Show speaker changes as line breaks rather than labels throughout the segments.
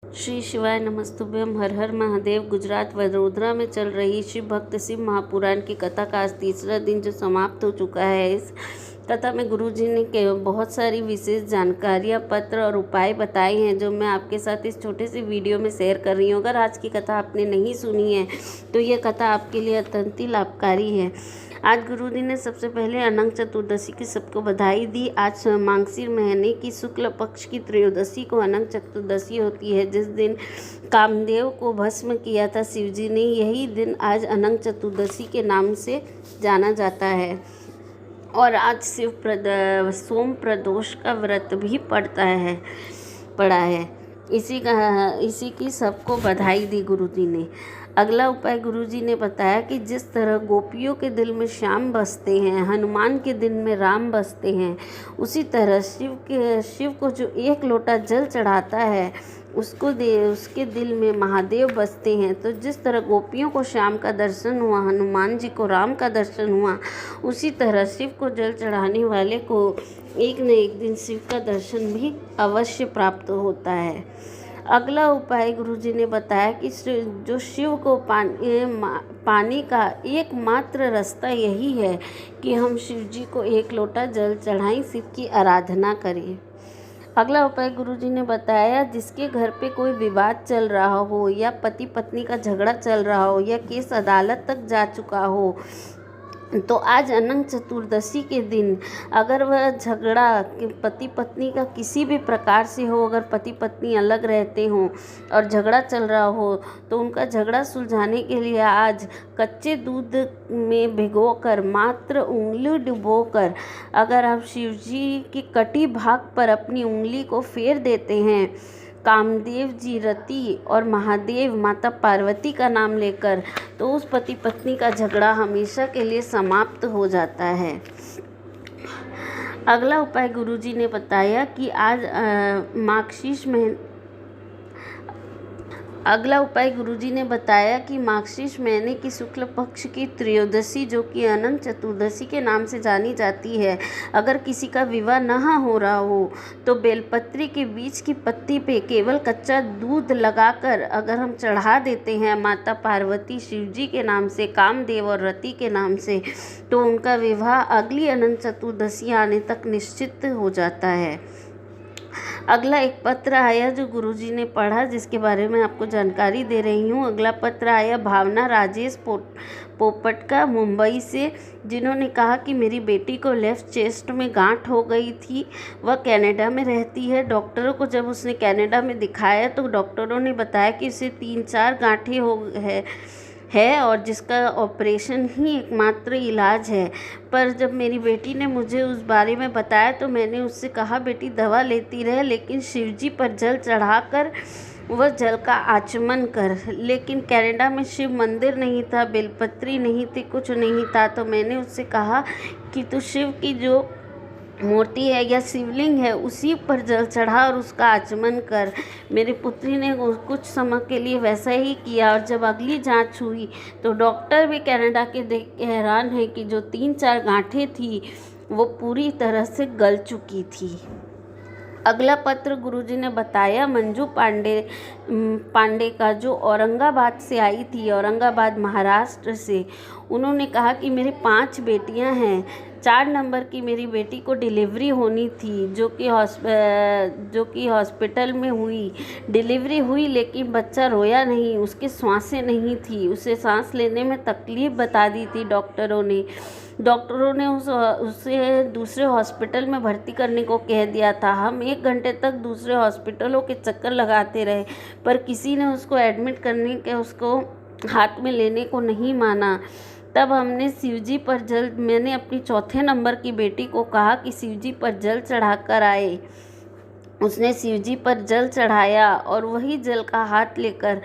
श्री शिवाय नमस्तुभ्यम। हर हर महादेव। गुजरात वडोदरा में चल रही शिव भक्त शिव महापुराण की कथा का आज तीसरा दिन जो समाप्त हो चुका है। इस कथा में गुरुजी ने बहुत सारी विशेष जानकारियाँ, पत्र और उपाय बताए हैं जो मैं आपके साथ इस छोटे से वीडियो में शेयर कर रही हूँ। अगर आज की कथा आपने नहीं सुनी है तो ये कथा आपके लिए अत्यंत ही लाभकारी है। आज गुरुजी ने सबसे पहले अनंत चतुर्दशी की सबको बधाई दी। आज मांगशीर महीने की शुक्ल पक्ष की त्रयोदशी को अनंत चतुर्दशी होती है, जिस दिन कामदेव को भस्म किया था शिवजी ने। यही दिन आज अनंत चतुर्दशी के नाम से जाना जाता है और आज सोम प्रदोष का व्रत भी पड़ा है। इसी की सबको बधाई दी गुरुजी ने। अगला उपाय गुरुजी ने बताया कि जिस तरह गोपियों के दिल में श्याम बसते हैं, हनुमान के दिल में राम बसते हैं, उसी तरह शिव को जो एक लोटा जल चढ़ाता है उसके दिल में महादेव बसते हैं। तो जिस तरह गोपियों को श्याम का दर्शन हुआ, हनुमान जी को राम का दर्शन हुआ, उसी तरह शिव को जल चढ़ाने वाले को एक न एक दिन शिव का दर्शन भी अवश्य प्राप्त होता है। अगला उपाय गुरुजी ने बताया कि जो शिव को पाने का एकमात्र रास्ता यही है कि हम शिव जी को एक लोटा जल चढ़ाएं, शिव की आराधना करें। अगला उपाय गुरुजी ने बताया, जिसके घर पे कोई विवाद चल रहा हो या पति पत्नी का झगड़ा चल रहा हो या केस अदालत तक जा चुका हो, तो आज अनंत चतुर्दशी के दिन अगर वह झगड़ा पति पत्नी का किसी भी प्रकार से हो, अगर पति पत्नी अलग रहते हों और झगड़ा चल रहा हो, तो उनका झगड़ा सुलझाने के लिए आज कच्चे दूध में भिगोकर मात्र उंगली डुबोकर अगर आप शिवजी की कटी भाग पर अपनी उंगली को फेर देते हैं, कामदेव जी रति और महादेव माता पार्वती का नाम लेकर, तो उस पति पत्नी का झगड़ा हमेशा के लिए समाप्त हो जाता है। अगला उपाय गुरुजी ने बताया कि आज मार्गशीर्ष महीने की शुक्ल पक्ष की त्रयोदशी, जो कि अनंत चतुर्दशी के नाम से जानी जाती है, अगर किसी का विवाह न हो रहा हो तो बेलपत्री के बीच की पत्ती पे केवल कच्चा दूध लगाकर अगर हम चढ़ा देते हैं माता पार्वती शिवजी के नाम से, कामदेव और रति के नाम से, तो उनका विवाह अगली अनंत चतुर्दशी आने तक निश्चित हो जाता है। अगला एक पत्र आया जो गुरुजी ने पढ़ा, जिसके बारे में आपको जानकारी दे रही हूँ। अगला पत्र आया भावना राजेश पोपट का मुंबई से, जिन्होंने कहा कि मेरी बेटी को लेफ्ट चेस्ट में गांठ हो गई थी। वह कनाडा में रहती है। डॉक्टरों को जब उसने कनाडा में दिखाया तो डॉक्टरों ने बताया कि उसे 3-4 गांठें है और जिसका ऑपरेशन ही एकमात्र इलाज है। पर जब मेरी बेटी ने मुझे उस बारे में बताया तो मैंने उससे कहा, बेटी दवा लेती रहे लेकिन शिवजी पर जल चढ़ाकर वह जल का आचमन कर। लेकिन कनाडा में शिव मंदिर नहीं था, बेलपत्री नहीं थी, कुछ नहीं था। तो मैंने उससे कहा कि तू शिव की जो मूर्ति है या शिवलिंग है उसी पर जल चढ़ा और उसका आचमन कर। मेरी पुत्री ने कुछ समय के लिए वैसा ही किया और जब अगली जांच हुई तो डॉक्टर भी कनाडा के देख के हैरान है कि जो 3-4 गांठें थी वो पूरी तरह से गल चुकी थी। अगला पत्र गुरुजी ने बताया मंजू पांडे का, जो औरंगाबाद से आई थी, औरंगाबाद महाराष्ट्र से। उन्होंने कहा कि मेरी 5 बेटियां हैं। 4 नंबर की मेरी बेटी को डिलीवरी होनी थी, जो कि हॉस्पिटल में हुई। डिलीवरी हुई लेकिन बच्चा रोया नहीं, उसकी सांसें नहीं थी, उसे सांस लेने में तकलीफ़ बता दी थी डॉक्टरों ने उसे दूसरे हॉस्पिटल में भर्ती करने को कह दिया था। हम 1 घंटे तक दूसरे हॉस्पिटलों के चक्कर लगाते रहे पर किसी ने उसको एडमिट करने के उसको हाथ में लेने को नहीं माना। तब मैंने अपनी 4थे नंबर की बेटी को कहा कि शिवजी पर जल चढ़ा कर आए। उसने शिवजी पर जल चढ़ाया और वही जल का हाथ लेकर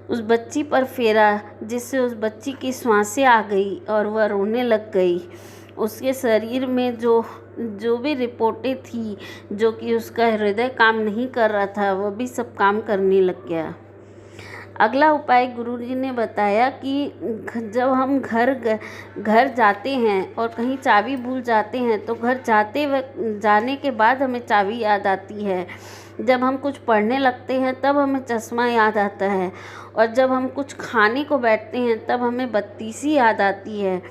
उस बच्ची पर फेरा, जिससे उस बच्ची की सांसें आ गई और वह रोने लग गई। उसके शरीर में जो भी रिपोर्टें थी, जो कि उसका हृदय काम नहीं कर रहा था, वह भी सब काम करने लग गया। अगला उपाय गुरुजी ने बताया कि जब हम घर जाते हैं और कहीं चाबी भूल जाते हैं तो घर जाने के बाद हमें चाबी याद आती है, जब हम कुछ पढ़ने लगते हैं तब हमें चश्मा याद आता है, और जब हम कुछ खाने को बैठते हैं तब हमें बत्तीसी याद आती है।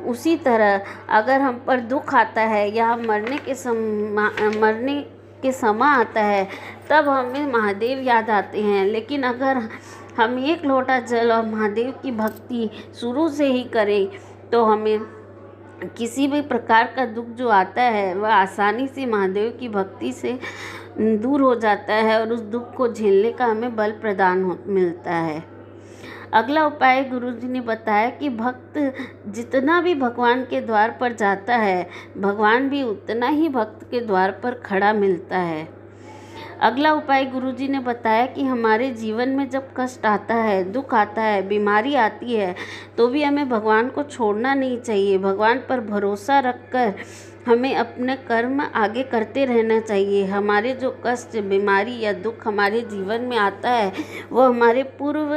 उसी तरह अगर हम पर दुख आता है या हम मरने के समय आता है तब हमें महादेव याद आते हैं। लेकिन अगर हम एक लोटा जल और महादेव की भक्ति शुरू से ही करें तो हमें किसी भी प्रकार का दुख जो आता है वह आसानी से महादेव की भक्ति से दूर हो जाता है, और उस दुख को झेलने का हमें बल प्रदान मिलता है। अगला उपाय गुरुजी ने बताया कि भक्त जितना भी भगवान के द्वार पर जाता है, भगवान भी उतना ही भक्त के द्वार पर खड़ा मिलता है। अगला उपाय गुरुजी ने बताया कि हमारे जीवन में जब कष्ट आता है, दुख आता है, बीमारी आती है, तो भी हमें भगवान को छोड़ना नहीं चाहिए। भगवान पर भरोसा रखकर हमें अपने कर्म आगे करते रहना चाहिए। हमारे जो कष्ट, बीमारी या दुख हमारे जीवन में आता है वो हमारे पूर्व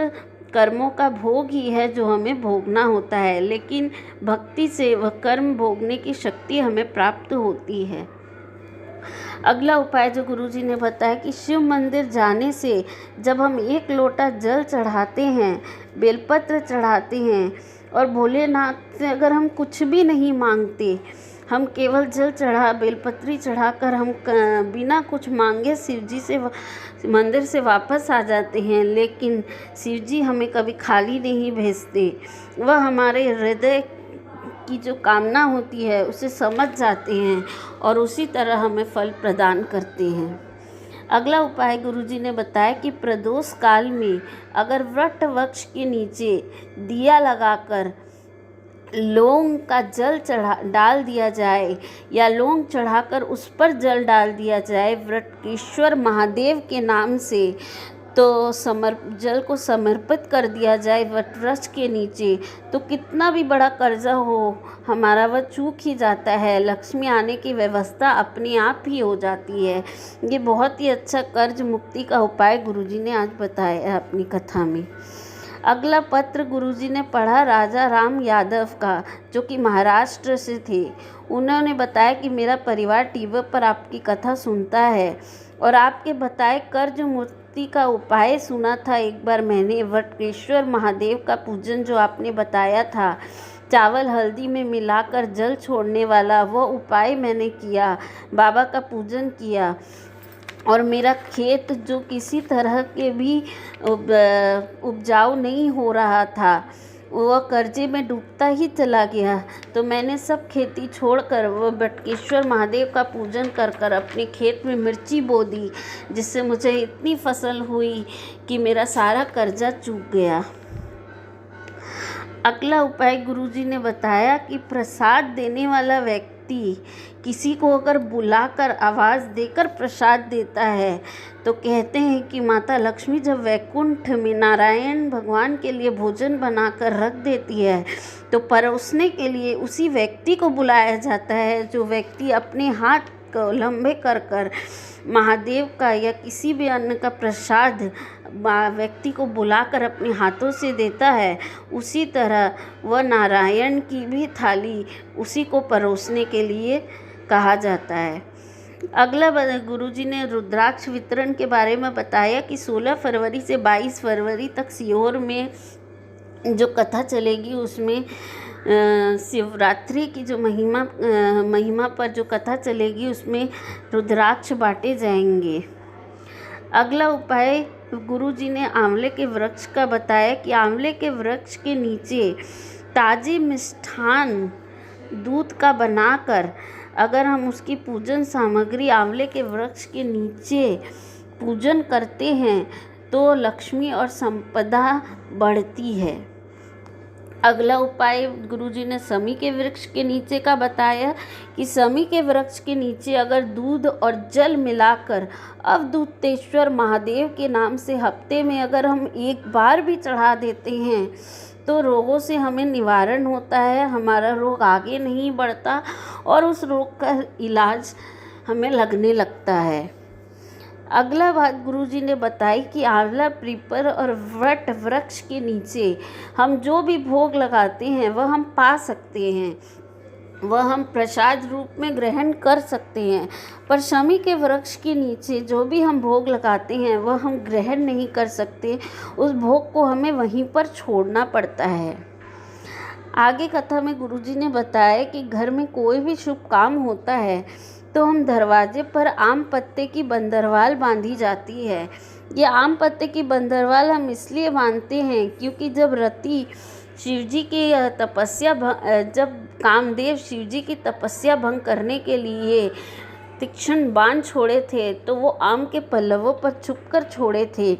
कर्मों का भोग ही है जो हमें भोगना होता है, लेकिन भक्ति से वह कर्म भोगने की शक्ति हमें प्राप्त होती है। अगला उपाय जो गुरुजी ने बताया कि शिव मंदिर जाने से जब हम एक लोटा जल चढ़ाते हैं, बेलपत्र चढ़ाते हैं, और भोलेनाथ से अगर हम कुछ भी नहीं मांगते, हम केवल जल चढ़ा, बेलपत्री चढ़ाकर हम बिना कुछ मांगे शिवजी से मंदिर से वापस आ जाते हैं, लेकिन शिवजी हमें कभी खाली नहीं भेजते। वह हमारे हृदय की जो कामना होती है उसे समझ जाते हैं और उसी तरह हमें फल प्रदान करते हैं। अगला उपाय गुरुजी ने बताया कि प्रदोष काल में अगर वट वृक्ष के नीचे दिया लगाकर लौंग का जल डाल दिया जाए, या लौंग चढ़ाकर उस पर जल डाल दिया जाए वटकेश्वर महादेव के नाम से, तो जल को समर्पित कर दिया जाए वटवृक्ष के नीचे, तो कितना भी बड़ा कर्जा हो हमारा वह चूक ही जाता है। लक्ष्मी आने की व्यवस्था अपने आप ही हो जाती है। ये बहुत ही अच्छा कर्ज मुक्ति का उपाय गुरुजी ने आज बताया अपनी कथा में। अगला पत्र गुरुजी ने पढ़ा राजा राम यादव का, जो कि महाराष्ट्र से थे। उन्होंने बताया कि मेरा परिवार टीवी पर आपकी कथा सुनता है और आपके बताए कर्ज मुक्ति का उपाय सुना था। एक बार मैंने वटकेश्वर महादेव का पूजन जो आपने बताया था, चावल हल्दी में मिलाकर जल छोड़ने वाला, वो उपाय मैंने किया, बाबा का पूजन किया, और मेरा खेत जो किसी तरह के भी उपजाऊ नहीं हो रहा था वह कर्जे में डूबता ही चला गया। तो मैंने सब खेती छोड़कर वह वटकेश्वर महादेव का पूजन कर कर अपने खेत में मिर्ची बो दी, जिससे मुझे इतनी फसल हुई कि मेरा सारा कर्जा चूक गया। अगला उपाय गुरुजी ने बताया कि प्रसाद देने वाला व्यक्ति किसी को अगर बुलाकर आवाज़ देकर प्रसाद देता है तो कहते हैं कि माता लक्ष्मी जब वैकुंठ में नारायण भगवान के लिए भोजन बनाकर रख देती है तो परोसने के लिए उसी व्यक्ति को बुलाया जाता है। जो व्यक्ति अपने हाथ को लंबे कर कर महादेव का या किसी भी अन्न का प्रसाद व्यक्ति को बुलाकर अपने हाथों से देता है, उसी तरह वह नारायण की भी थाली उसी को परोसने के लिए कहा जाता है। अगला गुरुजी ने रुद्राक्ष वितरण के बारे में बताया कि 16 फरवरी से 22 फरवरी तक सीहोर में जो कथा चलेगी उसमें शिवरात्रि की जो महिमा पर जो कथा चलेगी उसमें रुद्राक्ष बांटे जाएंगे। अगला उपाय गुरुजी ने आंवले के वृक्ष का बताया कि आंवले के वृक्ष के नीचे ताज़ी मिष्ठान दूध का बनाकर अगर हम उसकी पूजन सामग्री आंवले के वृक्ष के नीचे पूजन करते हैं तो लक्ष्मी और संपदा बढ़ती है। अगला उपाय गुरुजी ने समी के वृक्ष के नीचे का बताया कि समी के वृक्ष के नीचे अगर दूध और जल मिलाकर अवधूतेश्वर महादेव के नाम से हफ्ते में अगर हम एक बार भी चढ़ा देते हैं तो रोगों से हमें निवारण होता है, हमारा रोग आगे नहीं बढ़ता और उस रोग का इलाज हमें लगने लगता है। अगला बात गुरुजी ने बताई कि आंवला, पीपल और वट वृक्ष के नीचे हम जो भी भोग लगाते हैं वह हम पा सकते हैं। वह हम प्रसाद रूप में ग्रहण कर सकते हैं, पर शमी के वृक्ष के नीचे जो भी हम भोग लगाते हैं वह हम ग्रहण नहीं कर सकते। उस भोग को हमें वहीं पर छोड़ना पड़ता है। आगे कथा में गुरुजी ने बताया कि घर में कोई भी शुभ काम होता है तो हम दरवाजे पर आम पत्ते की बंदरवाल बांधी जाती है। ये आम पत्ते की बंदरवाल हम इसलिए बांधते हैं क्योंकि जब रति शिवजी की जब कामदेव शिवजी की तपस्या भंग करने के लिए तीक्ष्ण बाण छोड़े थे तो वो आम के पल्लवों पर छुपकर छोड़े थे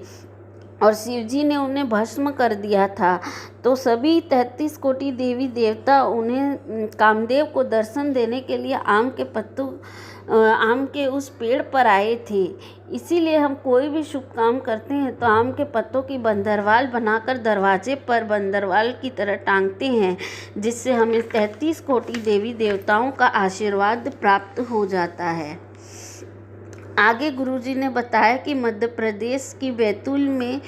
और शिवजी ने उन्हें भस्म कर दिया था। तो सभी 33 कोटि देवी देवता उन्हें कामदेव को दर्शन देने के लिए आम के उस पेड़ पर आए थे। इसीलिए हम कोई भी शुभ काम करते हैं तो आम के पत्तों की बंदरवाल बनाकर दरवाजे पर बंदरवाल की तरह टांगते हैं, जिससे हमें 33 कोटि देवी देवताओं का आशीर्वाद प्राप्त हो जाता है। आगे गुरुजी ने बताया कि मध्य प्रदेश की बैतूल में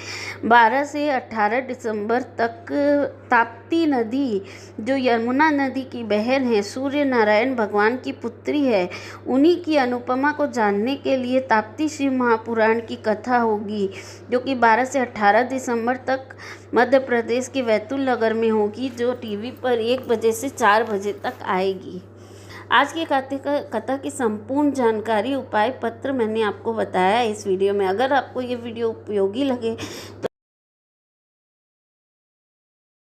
12 से 18 दिसंबर तक ताप्ती नदी, जो यमुना नदी की बहन है, सूर्य नारायण भगवान की पुत्री है, उन्हीं की अनुपमा को जानने के लिए ताप्ती शिव महापुराण की कथा होगी, जो कि 12 से 18 दिसंबर तक मध्य प्रदेश के बैतूल नगर में होगी, जो टीवी पर 1 बजे से 4 बजे तक आएगी। आज की कथा की संपूर्ण जानकारी उपाय पत्र मैंने आपको बताया इस वीडियो में। अगर आपको ये वीडियो उपयोगी लगे तो